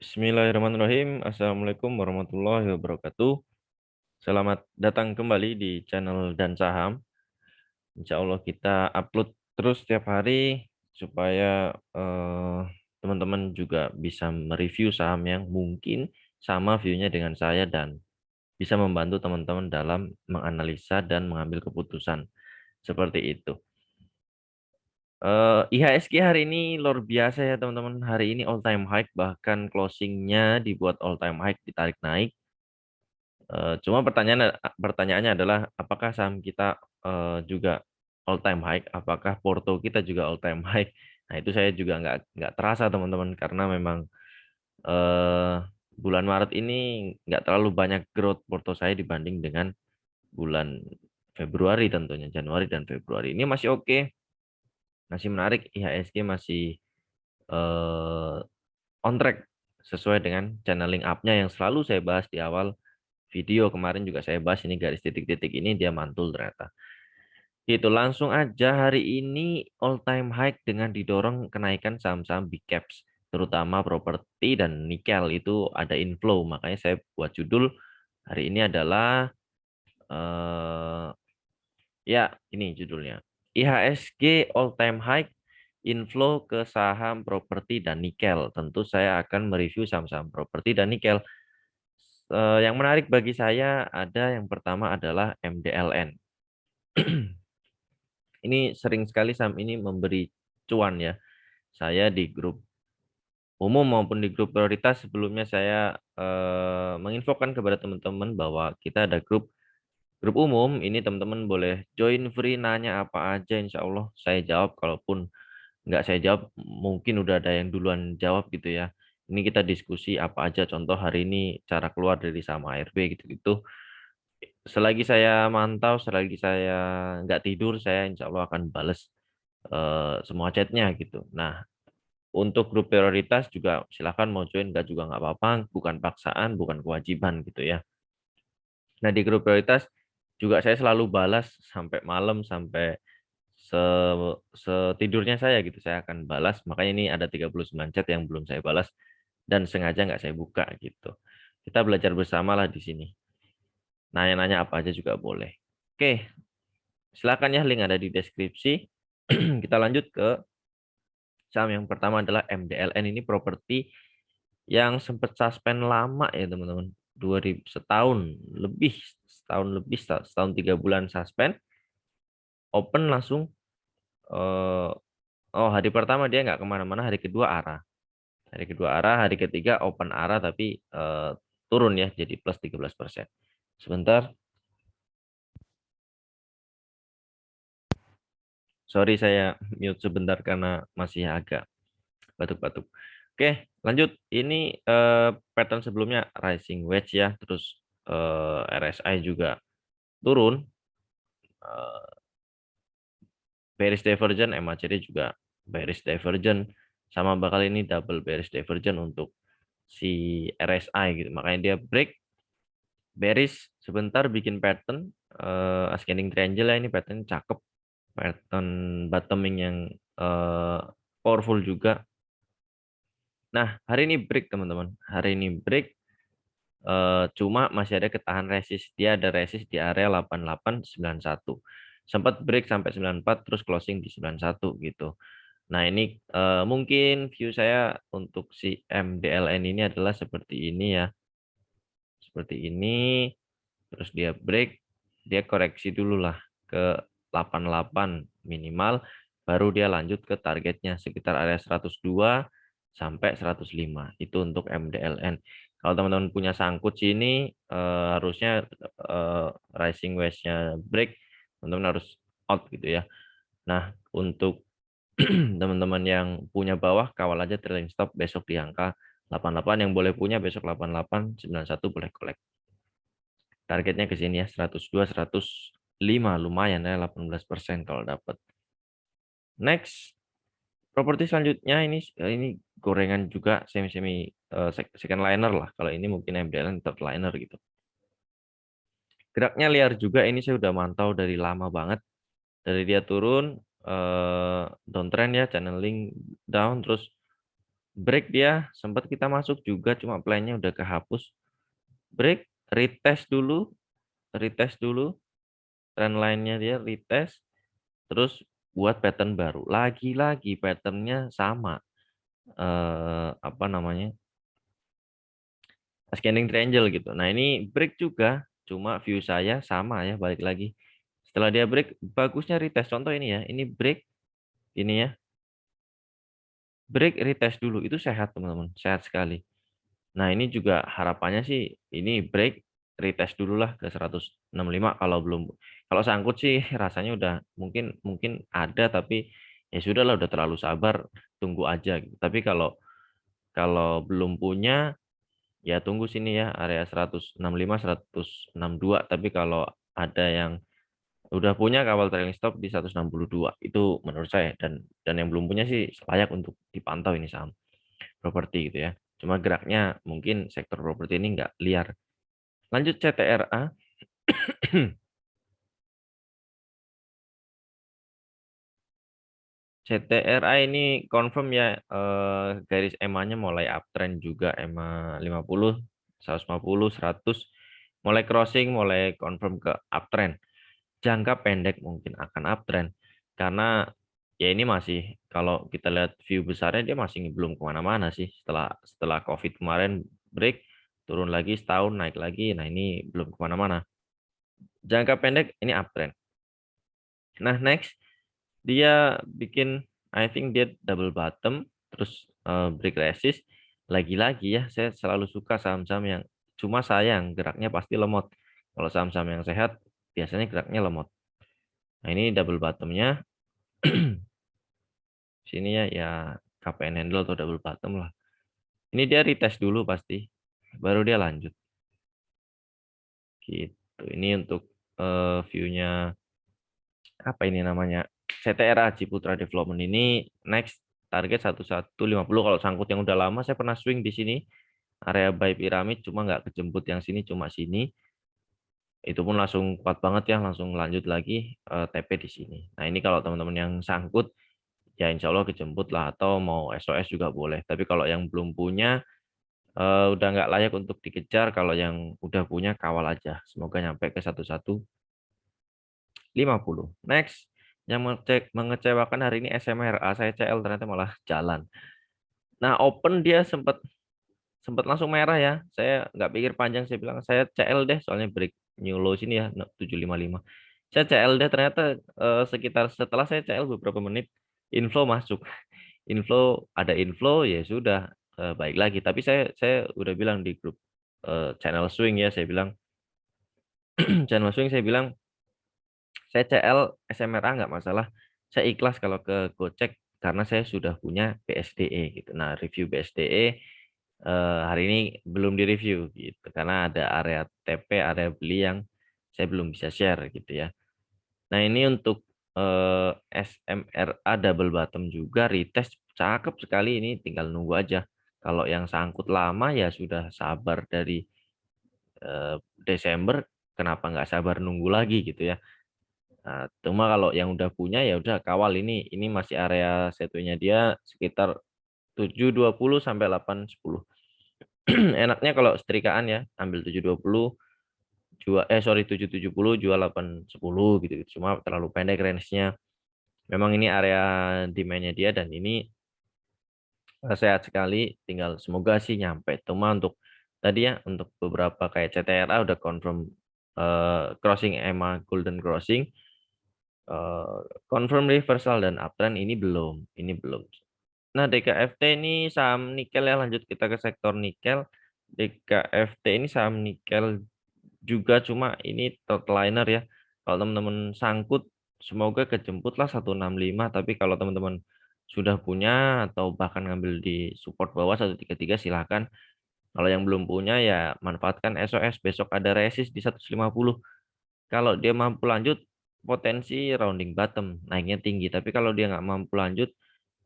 Bismillahirrahmanirrahim. Assalamualaikum warahmatullahi wabarakatuh. Selamat datang kembali di channel Dan Saham. Insya Allah kita upload terus setiap hari supaya teman-teman juga bisa mereview saham yang mungkin sama view-nya dengan saya dan bisa membantu teman-teman dalam menganalisa dan mengambil keputusan seperti itu. IHSG hari ini luar biasa ya teman-teman. Hari ini all time high, bahkan closingnya dibuat all time high, ditarik naik. Cuma pertanyaannya adalah apakah saham kita juga all time high? Apakah porto kita juga all time high? Nah itu saya juga nggak terasa teman-teman karena memang eh, bulan Maret ini nggak terlalu banyak growth porto saya dibanding dengan bulan Februari tentunya. Januari dan Februari ini masih oke, masih menarik. IHSG masih eh, on track sesuai dengan channeling up-nya yang selalu saya bahas di awal video. Kemarin juga saya bahas ini garis titik-titik ini dia mantul ternyata. Itu langsung aja hari ini all time high dengan didorong kenaikan saham-saham big caps, terutama properti dan nikel itu ada inflow. Makanya saya buat judul hari ini adalah ya ini judulnya. IHSG all time high, inflow ke saham properti dan nikel. Tentu saya akan mereview saham-saham properti dan nikel. Yang menarik bagi saya ada yang pertama adalah MDLN. Ini sering sekali saham ini memberi cuan ya. Saya di grup umum maupun di grup prioritas sebelumnya saya menginfokan kepada teman-teman bahwa kita ada grup umum. Ini teman-teman boleh join free, nanya apa aja, insya Allah saya jawab. Kalaupun nggak saya jawab, mungkin udah ada yang duluan jawab gitu ya. Ini kita diskusi apa aja. Contoh hari ini cara keluar dari saham ARB gitu-gitu. Selagi saya mantau, selagi saya nggak tidur, saya insya Allah akan bales semua chatnya gitu. Nah, untuk grup prioritas juga silakan mau join, nggak juga nggak apa-apa, bukan paksaan, bukan kewajiban gitu ya. Nah, di grup prioritas juga saya selalu balas sampai malam, sampai se setidurnya saya gitu, saya akan balas. Makanya ini ada 39 chat yang belum saya balas dan sengaja nggak saya buka gitu. Kita belajar bersama lah di sini. Nanya-nanya apa aja juga boleh. Oke, silakan ya, link ada di deskripsi. Kita lanjut ke saham yang pertama adalah MDLN. Ini properti yang sempat suspend lama ya teman-teman. 2000 setahun lebih, setahun 3 bulan suspend, open langsung. eh, oh hari pertama dia nggak kemana-mana, hari kedua arah, hari ketiga open arah tapi turun ya jadi plus 13%. Sebentar, sorry saya mute sebentar karena masih agak batuk-batuk. Oke, lanjut. Ini pattern sebelumnya rising wedge ya, terus RSI juga turun, bearish divergent, MACD juga bearish divergent, sama bakal ini double bearish divergent untuk si RSI gitu. Makanya dia break bearish sebentar bikin pattern ascending triangle ya, ini pattern cakep, pattern bottoming yang eh, powerful juga. Nah, hari ini break teman-teman. Hari ini break. Cuma masih ada ketahan resist. Dia ada resist di area 8891. Sempat break sampai 94 terus closing di 91 gitu. Nah, ini mungkin view saya untuk si MDLN ini adalah seperti ini ya. Seperti ini, terus dia break, dia koreksi dulu lah ke 88 minimal, baru dia lanjut ke targetnya sekitar area 102 sampai 105. Itu untuk MDLN. Kalau teman-teman punya sangkut sini, harusnya rising wedge-nya break, teman-teman harus out gitu ya. Nah, untuk teman-teman yang punya bawah, kawal aja trailing stop besok di angka 88. Yang boleh punya besok 8891 boleh collect. Targetnya ke sini ya 102 105, lumayan ya 18% kalau dapat. Next, properti selanjutnya ini gorengan juga semi semi second liner lah. Kalau ini mungkin MDLN third liner gitu. Geraknya liar juga, ini saya udah mantau dari lama banget. Dari dia turun downtrend ya, channeling down terus break dia sempat kita masuk juga, cuma plan-nya udah kehapus. Break, retest dulu, trend line-nya dia retest, terus buat pattern baru. Lagi-lagi pattern-nya sama. Apa namanya? Scanning triangle gitu. Nah, ini break juga, cuma view saya sama ya, balik lagi. Setelah dia break, bagusnya retest. Contoh ini ya, ini break, ini ya, break retest dulu. Itu sehat teman-teman, sehat sekali. Nah, ini juga harapannya sih, ini break retest dulu lah ke 165 kalau belum. Kalau sangkut sih rasanya udah mungkin mungkin ada, tapi ya sudah lah, udah terlalu sabar, tunggu aja gitu. Tapi kalau kalau belum punya, ya tunggu sini ya, area 165, 162. Tapi kalau ada yang udah punya, kawal trailing stop di 162. Itu menurut saya. Dan yang belum punya sih layak untuk dipantau ini saham properti gitu ya. Cuma geraknya mungkin sektor properti ini nggak liar. Lanjut CTRA. CTRA ini confirm ya, garis EMA-nya mulai uptrend juga, EMA 50, 150, 100 mulai crossing, mulai confirm ke uptrend. Jangka pendek mungkin akan uptrend karena ya ini masih, kalau kita lihat view besarnya, dia masih belum kemana-mana sih. Setelah setelah COVID kemarin break, turun lagi setahun, naik lagi. Nah, ini belum kemana-mana. Jangka pendek ini uptrend. Nah, next dia bikin, I think dia double bottom, terus break resist. Lagi-lagi ya, saya selalu suka saham-saham yang, cuma sayang geraknya pasti lemot. Kalau saham-saham yang sehat biasanya geraknya lemot. Nah, ini double bottomnya sini ya, ya KPN handle atau double bottom lah. Ini dia retest dulu pasti, baru dia lanjut. Gitu. Ini untuk view-nya apa ini namanya? CTRA, Ciputra Development ini next target 1150. Kalau sangkut yang udah lama, saya pernah swing di sini area buy piramid, cuma nggak kejemput yang sini, cuma sini. Itu pun langsung kuat banget ya, langsung lanjut lagi TP di sini. Nah, ini kalau teman-teman yang sangkut, ya insya Allah kejemput lah, atau mau SOS juga boleh. Tapi kalau yang belum punya, udah nggak layak untuk dikejar. Kalau yang udah punya, kawal aja. Semoga nyampe ke 1150. Next, yang mengecewakan hari ini SMRA. Saya CL ternyata malah jalan. Nah, open dia sempat sempat langsung merah ya. Saya nggak pikir panjang, saya bilang saya CL deh, soalnya break new low sini ya, 755. Saya CL deh, ternyata sekitar setelah saya CL beberapa menit, inflow masuk. Inflow, ada inflow, ya sudah, baik lagi. Tapi saya udah bilang di grup channel swing ya, saya bilang channel swing, saya bilang saya CL SMRA nggak masalah. Saya ikhlas kalau ke Gojek karena saya sudah punya BSDE gitu. Nah, review BSDE hari ini belum direview gitu karena ada area TP, area beli yang saya belum bisa share gitu ya. Nah, ini untuk SMRA double bottom juga retest cakep sekali, ini tinggal nunggu aja. Kalau yang sangkut lama ya sudah sabar dari Desember, kenapa nggak sabar nunggu lagi gitu ya. Nah, cuma kalau yang udah punya ya udah kawal, ini masih area satunya dia sekitar 720 sampai 810. Enaknya kalau setrikaan ya, ambil 720, jual 770, jual 810 gitu. Cuma terlalu pendek range-nya. Memang ini area demand-nya dia, dan ini sehat sekali, tinggal semoga sih nyampe. Cuma untuk tadi ya, untuk beberapa kayak CTRA udah confirm crossing EMA golden crossing, eh, confirm reversal dan uptrend, ini belum. Nah, DKFT ini saham nikel ya, lanjut kita ke sektor nikel. DKFT ini saham nikel juga, cuma ini liner ya. Kalau teman-teman sangkut, semoga kejemput lah 165. Tapi kalau teman-teman sudah punya atau bahkan ngambil di support bawah 133, silahkan. Kalau yang belum punya ya manfaatkan SOS, besok ada resist di 150. Kalau dia mampu lanjut, potensi rounding bottom, naiknya tinggi. Tapi kalau dia nggak mampu lanjut,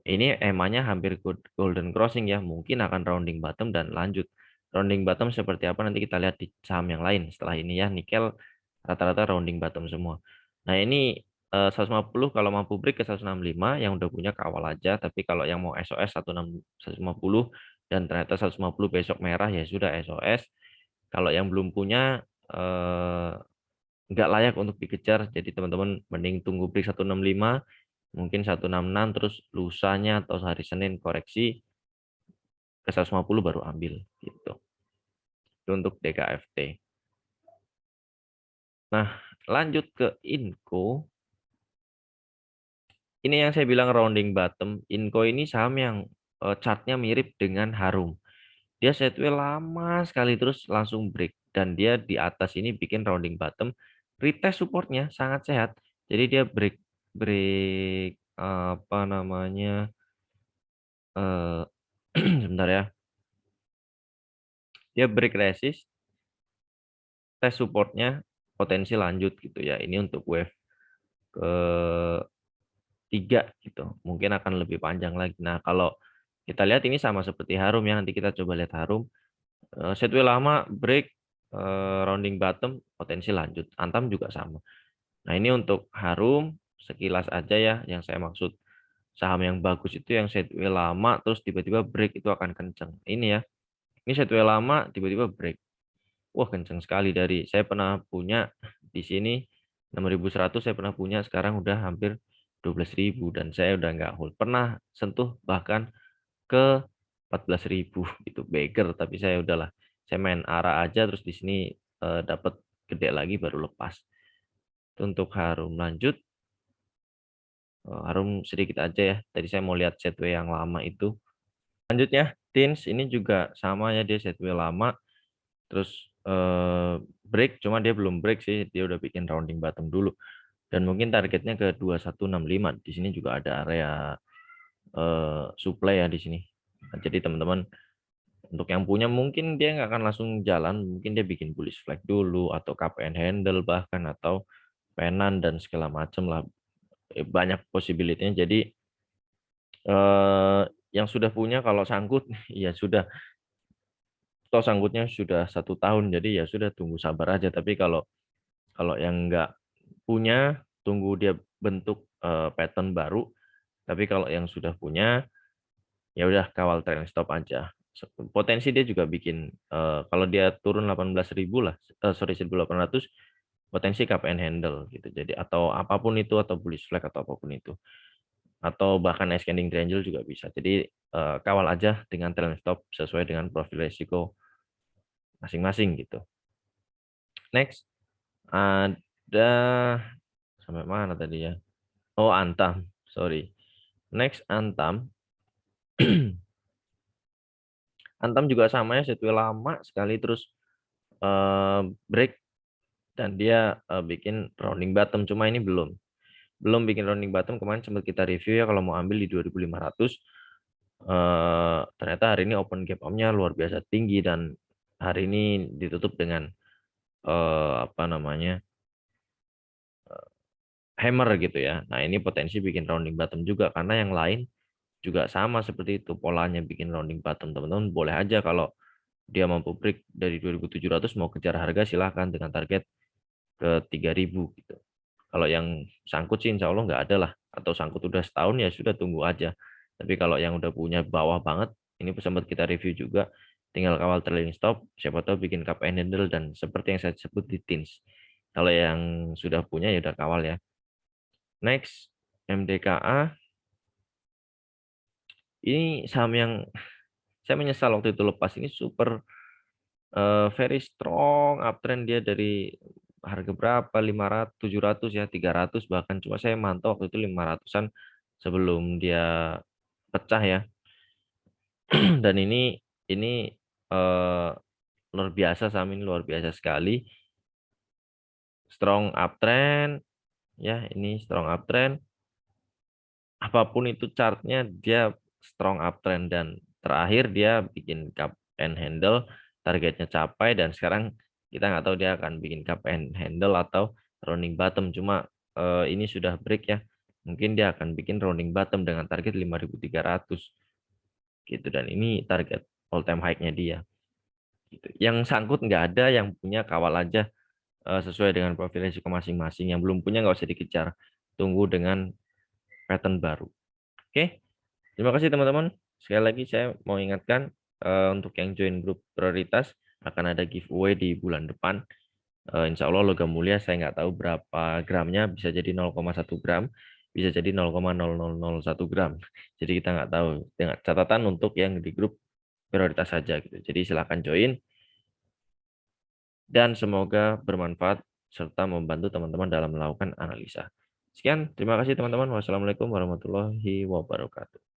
ini EMA-nya hampir golden crossing ya, mungkin akan rounding bottom dan lanjut. Rounding bottom seperti apa nanti kita lihat di saham yang lain setelah ini ya. Nikel rata-rata rounding bottom semua. Nah, ini 150 kalau mampu break ke 165, yang udah punya kawal aja, tapi kalau yang mau SOS 150 dan ternyata 150 besok merah ya sudah SOS. Kalau yang belum punya eh, nggak layak untuk dikejar, jadi teman-teman mending tunggu break 165, mungkin 166, terus lusanya atau hari Senin koreksi ke 150 baru ambil gitu. Itu untuk DKFT. Nah, lanjut ke Inco. Ini yang saya bilang rounding bottom. Inco ini saham yang chartnya mirip dengan Harum. Dia sideways lama sekali terus langsung break. Dan dia di atas ini bikin rounding bottom. Retest supportnya sangat sehat. Jadi dia break break apa namanya, eh sebentar ya. Dia break resist, tes supportnya potensi lanjut gitu ya. Ini untuk wave ketiga gitu. Mungkin akan lebih panjang lagi. Nah, kalau kita lihat ini sama seperti Harum ya. Nanti kita coba lihat Harum. Sideways lama, break, rounding bottom, potensi lanjut. Antam juga sama. Nah, ini untuk Harum, sekilas aja ya yang saya maksud. Saham yang bagus itu yang sideways lama, terus tiba-tiba break itu akan kenceng. Ini ya, ini sideways lama, tiba-tiba break. Wah, kenceng sekali dari saya pernah punya di sini 6.100 saya pernah punya, sekarang udah hampir 12.000 dan saya udah nggak hold. Pernah sentuh bahkan ke 14.000 itu beggar, tapi saya udahlah. Saya main arah aja terus di sini dapat gede lagi baru lepas. Itu untuk Harum. Lanjut Harum sedikit aja ya. Tadi saya mau lihat setway yang lama itu. Lanjutnya Tins ini juga sama ya, dia setway lama terus break, cuma dia belum break sih, dia udah bikin rounding bottom dulu dan mungkin targetnya ke 2165. Di sini juga ada area supply ya di sini. Nah, jadi teman-teman untuk yang punya mungkin dia nggak akan langsung jalan, mungkin dia bikin bullish flag dulu atau cup and handle bahkan atau penan dan segala macam lah. Banyak possibility-nya. Jadi yang sudah punya kalau sangkut ya sudah, toh sanggutnya sudah 1 tahun, jadi ya sudah tunggu sabar aja. Tapi kalau kalau yang nggak punya, tunggu dia bentuk pattern baru. Tapi kalau yang sudah punya, ya udah kawal trailing stop aja. Potensi dia juga bikin kalau dia turun 18.000 lah, sorry 1.800, potensi cup and handle gitu. Jadi atau apapun itu, atau bullish flag atau apapun itu. Atau bahkan ascending triangle juga bisa. Jadi kawal aja dengan trailing stop sesuai dengan profil risiko masing-masing gitu. Next, ada sampai mana tadi ya? Oh, Antam. Sorry. Next, Antam. Antam juga sama ya, situ lama sekali terus break dan dia bikin rounding bottom, cuma ini belum bikin rounding bottom. Kemarin sempat kita review ya kalau mau ambil di 2.500. Ternyata hari ini open gap up-nya luar biasa tinggi dan hari ini ditutup dengan apa namanya, hammer gitu ya. Nah, ini potensi bikin rounding bottom juga karena yang lain juga sama seperti itu polanya bikin rounding bottom. Teman-teman boleh aja kalau dia mampu break dari 2.700 mau kejar harga silahkan dengan target ke 3.000 gitu. Kalau yang sangkut sih insya Allah nggak ada lah, atau sangkut udah setahun ya sudah tunggu aja. Tapi kalau yang udah punya bawah banget, ini sempat kita review juga, tinggal kawal trailing stop, siapa tahu bikin cup and handle dan seperti yang saya sebut di Tins. Kalau yang sudah punya ya udah kawal ya. Next, MDKA. Ini saham yang saya menyesal waktu itu lepas. Ini super very strong uptrend dia dari harga berapa, 500, 700 ya, 300 bahkan, cuma saya mantau waktu itu 500-an sebelum dia pecah ya. Dan ini eh, luar biasa, saham ini luar biasa sekali, strong uptrend ya. Ini strong uptrend, apapun itu chartnya dia strong uptrend dan terakhir dia bikin cup and handle, targetnya capai dan sekarang kita nggak tahu dia akan bikin cup and handle atau rounding bottom. Cuma ini sudah break ya, mungkin dia akan bikin rounding bottom dengan target 5.300 gitu dan ini target all time high-nya dia gitu. Yang sangkut nggak ada, yang punya kawal aja sesuai dengan profil risiko masing-masing. Yang belum punya nggak usah dikejar. tunggu dengan pattern baru. Oke, terima kasih teman-teman. Sekali lagi saya mau ingatkan untuk yang join grup prioritas akan ada giveaway di bulan depan. Insya Allah logam mulia saya nggak tahu berapa gramnya, bisa jadi 0,1 gram, bisa jadi 0,0001 gram. Jadi kita nggak tahu. Dengan catatan untuk yang di grup prioritas saja gitu. Jadi silahkan join dan semoga bermanfaat serta membantu teman-teman dalam melakukan analisa. Sekian, terima kasih teman-teman. Wassalamualaikum warahmatullahi wabarakatuh.